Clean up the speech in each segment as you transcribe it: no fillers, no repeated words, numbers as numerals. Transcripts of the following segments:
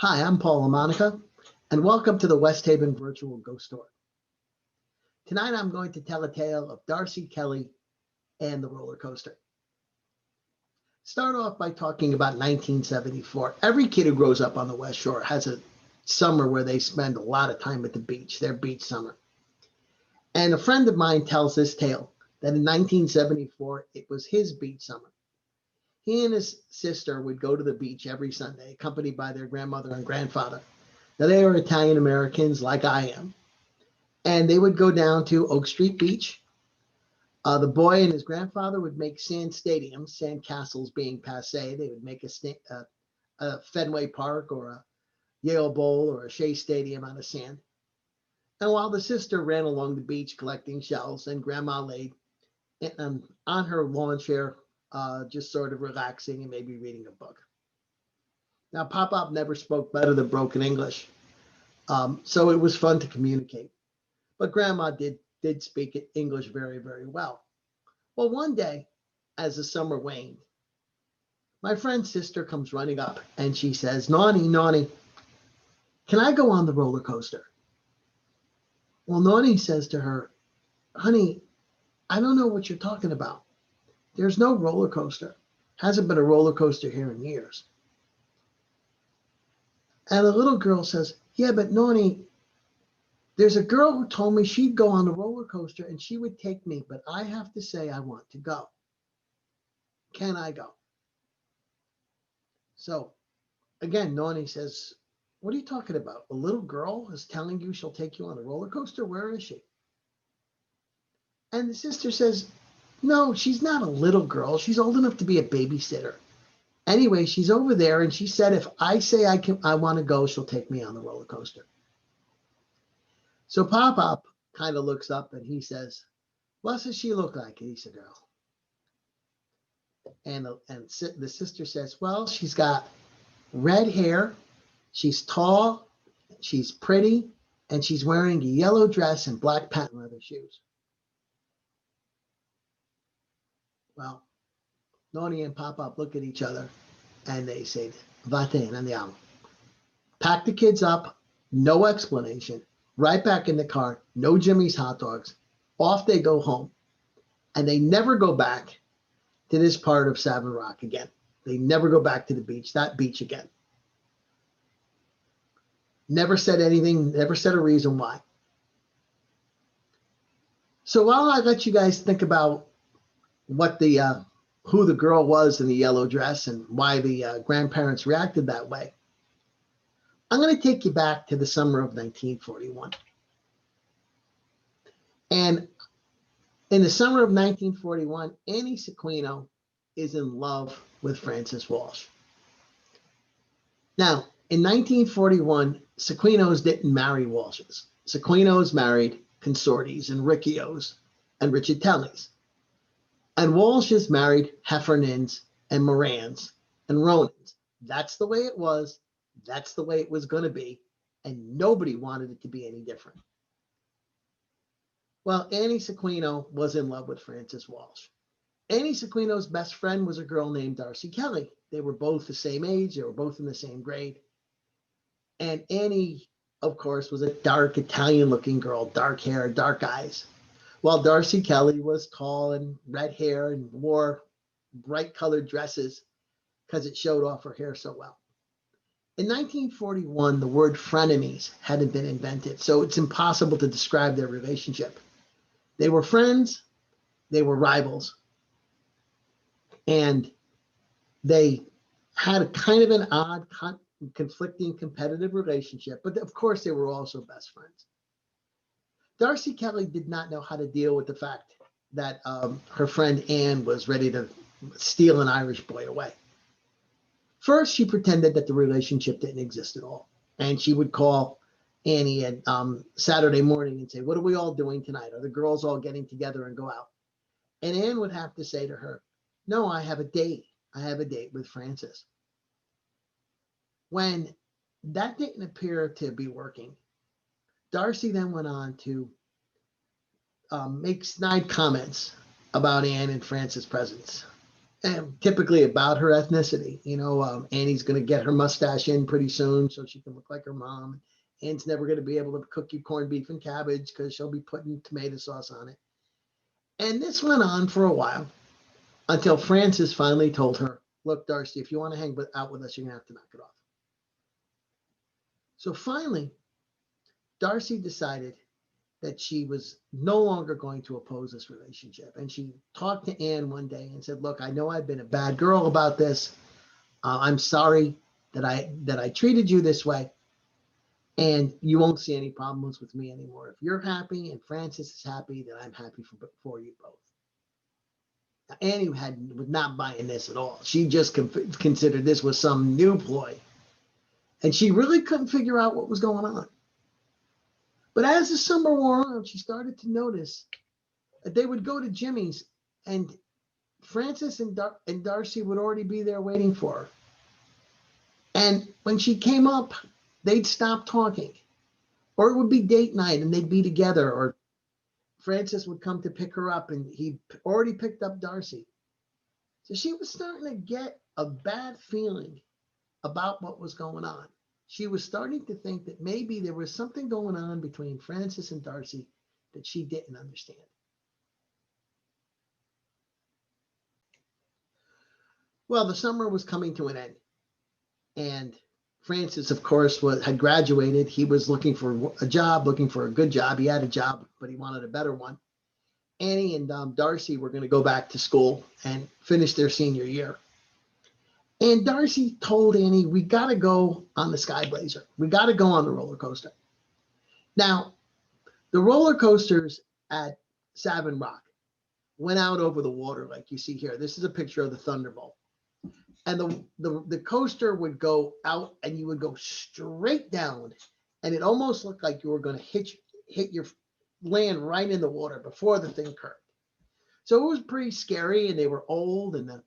Hi, I'm Paul LaMonica, and welcome to the West Haven Virtual Ghost Story. Tonight I'm going to tell a tale of Darcy, Kelly, and the roller coaster. Start off by talking about 1974. Every kid who grows up on the West Shore has a summer where they spend a lot of time at the beach, their beach summer. And a friend of mine tells this tale that in 1974, it was his beach summer. He and his sister would go to the beach every Sunday, accompanied by their grandmother and grandfather. Now, they are Italian Americans like I am, and they would go down to Oak Street Beach. The boy and his grandfather would make sand stadiums, sand castles being passe. They would make a Fenway Park or a Yale Bowl or a Shea Stadium out of sand. And while the sister ran along the beach collecting shells, and grandma laid on her lawn chair, just sort of relaxing and maybe reading a book. Now, Pop-Up never spoke better than broken English, so it was fun to communicate. But Grandma did speak English very, very well. Well, one day, as the summer waned, my friend's sister comes running up and she says, "Nani, Nani, can I go on the roller coaster?" Well, Nani says to her, "Honey, I don't know what you're talking about. There's no roller coaster. Hasn't been a roller coaster here in years." And the little girl says, "Yeah, but Nani, there's a girl who told me she'd go on the roller coaster and she would take me, but I have to say I want to go. Can I go?" So again, Nani says, "What are you talking about? A little girl is telling you she'll take you on a roller coaster? Where is she?" And the sister says, "No, she's not a little girl. She's old enough to be a babysitter. Anyway, she's over there, and she said if I say I want to go, she'll take me on the roller coaster." So Pop-Up kind of looks up and he says, "What does she look like?" He said, "Girl." And the sister says, "Well, she's got red hair, she's tall, she's pretty, and she's wearing a yellow dress and black patent leather shoes." Well, Noni and Pop-Up look at each other and they say, "Vate, andiamo." Pack the kids up, no explanation, right back in the car, no Jimmy's hot dogs. Off they go home. And they never go back to this part of Savin Rock again. They never go back to the beach, that beach again. Never said anything, never said a reason why. So while I let you guys think about what who the girl was in the yellow dress and why the grandparents reacted that way, I'm going to take you back to the summer of 1941. And in the summer of 1941, Annie Sequino is in love with Francis Walsh. Now, in 1941, Sequinos didn't marry Walshes. Sequinos married Consortis and Riccios and Riccitellis. And Walshes married Heffernans and Morans and Ronans. That's the way it was. That's the way it was going to be. And nobody wanted it to be any different. Well, Annie Sequino was in love with Francis Walsh. Annie Sequino's best friend was a girl named Darcy Kelly. They were both the same age. They were both in the same grade. And Annie, of course, was a dark Italian-looking girl, dark hair, dark eyes, while Darcy Kelly was tall and red hair and wore bright-colored dresses because it showed off her hair so well. In 1941, the word frenemies hadn't been invented, so it's impossible to describe their relationship. They were friends, they were rivals, and they had a kind of an odd, conflicting, competitive relationship, but of course they were also best friends. Darcy Kelly did not know how to deal with the fact that her friend Anne was ready to steal an Irish boy away. First, she pretended that the relationship didn't exist at all, and she would call Annie at Saturday morning and say, "What are we all doing tonight? Are the girls all getting together and go out?" And Anne would have to say to her, "No, I have a date. I have a date with Francis." When that didn't appear to be working, Darcy then went on to make snide comments about Anne and Francis' presence. typically about her ethnicity. Annie's going to get her mustache in pretty soon so she can look like her mom. Anne's never going to be able to cook you corned beef and cabbage because she'll be putting tomato sauce on it. And this went on for a while until Frances finally told her, look, Darcy, if you want to hang out with us, you're going to have to knock it off. So finally, Darcy decided that she was no longer going to oppose this relationship. And she talked to Anne one day and said, look, I know I've been a bad girl about this. I'm sorry that I treated you this way. And you won't see any problems with me anymore. If you're happy and Frances is happy, then I'm happy for you both. Now, Annie was not buying this at all. She just considered this was some new ploy. And she really couldn't figure out what was going on. But as the summer wore on, she started to notice that they would go to Jimmy's and Frances and Darcy would already be there waiting for her. And when she came up, they'd stop talking. Or it would be date night and they'd be together. Or Frances would come to pick her up and he'd already picked up Darcy. So she was starting to get a bad feeling about what was going on. She was starting to think that maybe there was something going on between Frances and Darcy that she didn't understand. Well, the summer was coming to an end. And Francis, of course, had graduated. He was looking for a job, looking for a good job. He had a job, but he wanted a better one. Annie and Darcy were going to go back to school and finish their senior year. And Darcy told Annie, we got to go on the Sky Blazer. We got to go on the roller coaster. Now, the roller coasters at Savin Rock went out over the water like you see here. This is a picture of the Thunderbolt. And the coaster would go out and you would go straight down. And it almost looked like you were going to hit your land right in the water before the thing curved. So it was pretty scary and they were old. And the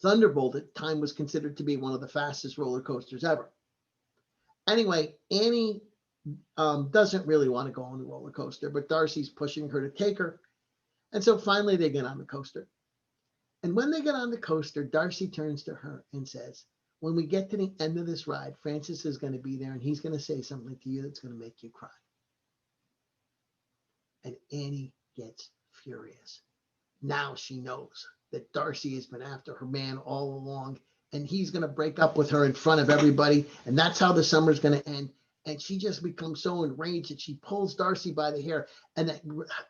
Thunderbolt at the time was considered to be one of the fastest roller coasters ever. Anyway, Annie doesn't really want to go on the roller coaster, but Darcy's pushing her to take her. And so finally they get on the coaster. And when they get on the coaster, Darcy turns to her and says, when we get to the end of this ride, Francis is going to be there and he's going to say something to you that's going to make you cry. And Annie gets furious. Now she knows that Darcy has been after her man all along and he's going to break up with her in front of everybody. And that's how the summer's going to end. And she just becomes so enraged that she pulls Darcy by the hair and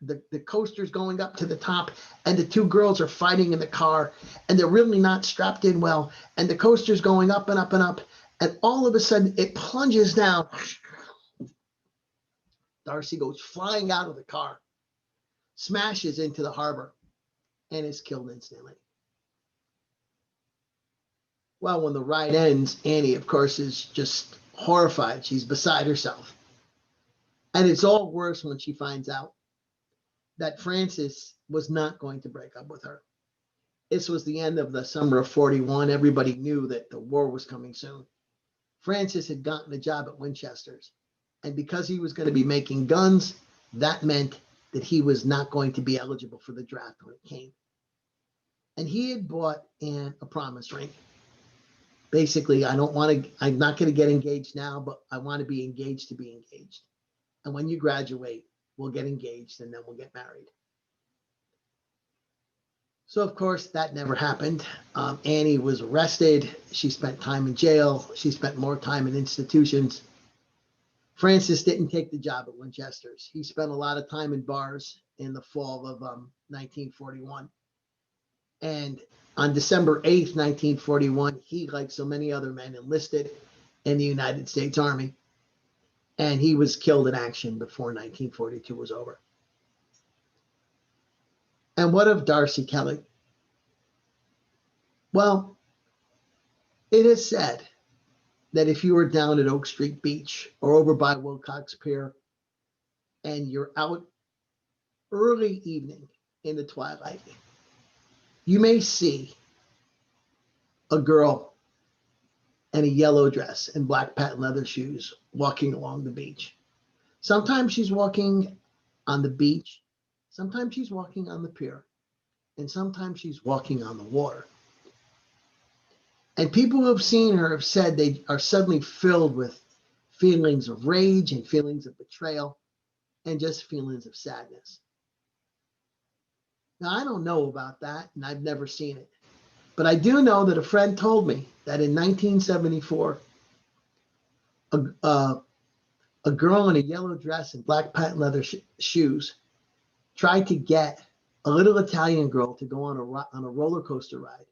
the coaster's going up to the top and the two girls are fighting in the car and they're really not strapped in well. And the coaster's going up and up and up. And all of a sudden it plunges down. Darcy goes flying out of the car, smashes into the harbor and is killed instantly. Well, when the ride ends, Annie, of course, is just horrified. She's beside herself. And it's all worse when she finds out that Francis was not going to break up with her. This was the end of the summer of 41. Everybody knew that the war was coming soon. Francis had gotten a job at Winchester's. And because he was going to be making guns, that meant that he was not going to be eligible for the draft when it came. And he had bought Anne a promise ring. Basically, I'm not going to get engaged now, but I want to be engaged to be engaged. And when you graduate, we'll get engaged and then we'll get married. So, of course, that never happened. Annie was arrested. She spent time in jail. She spent more time in institutions. Francis didn't take the job at Winchester's. He spent a lot of time in bars in the fall of 1941. And on December 8th, 1941, he, like so many other men, enlisted in the United States Army. And he was killed in action before 1942 was over. And what of Darcy Kelly? Well, it is said that if you were down at Oak Street Beach or over by Wilcox Pier and you're out early evening in the twilight, you may see a girl in a yellow dress and black patent leather shoes walking along the beach. Sometimes she's walking on the beach. Sometimes she's walking on the pier. And sometimes she's walking on the water. And people who have seen her have said they are suddenly filled with feelings of rage and feelings of betrayal and just feelings of sadness. Now, I don't know about that, and I've never seen it. But I do know that a friend told me that in 1974, a girl in a yellow dress and black patent leather shoes tried to get a little Italian girl to go on a roller coaster ride,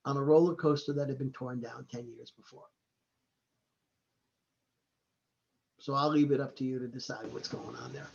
on a roller coaster that had been torn down 10 years before. So I'll leave it up to you to decide what's going on there.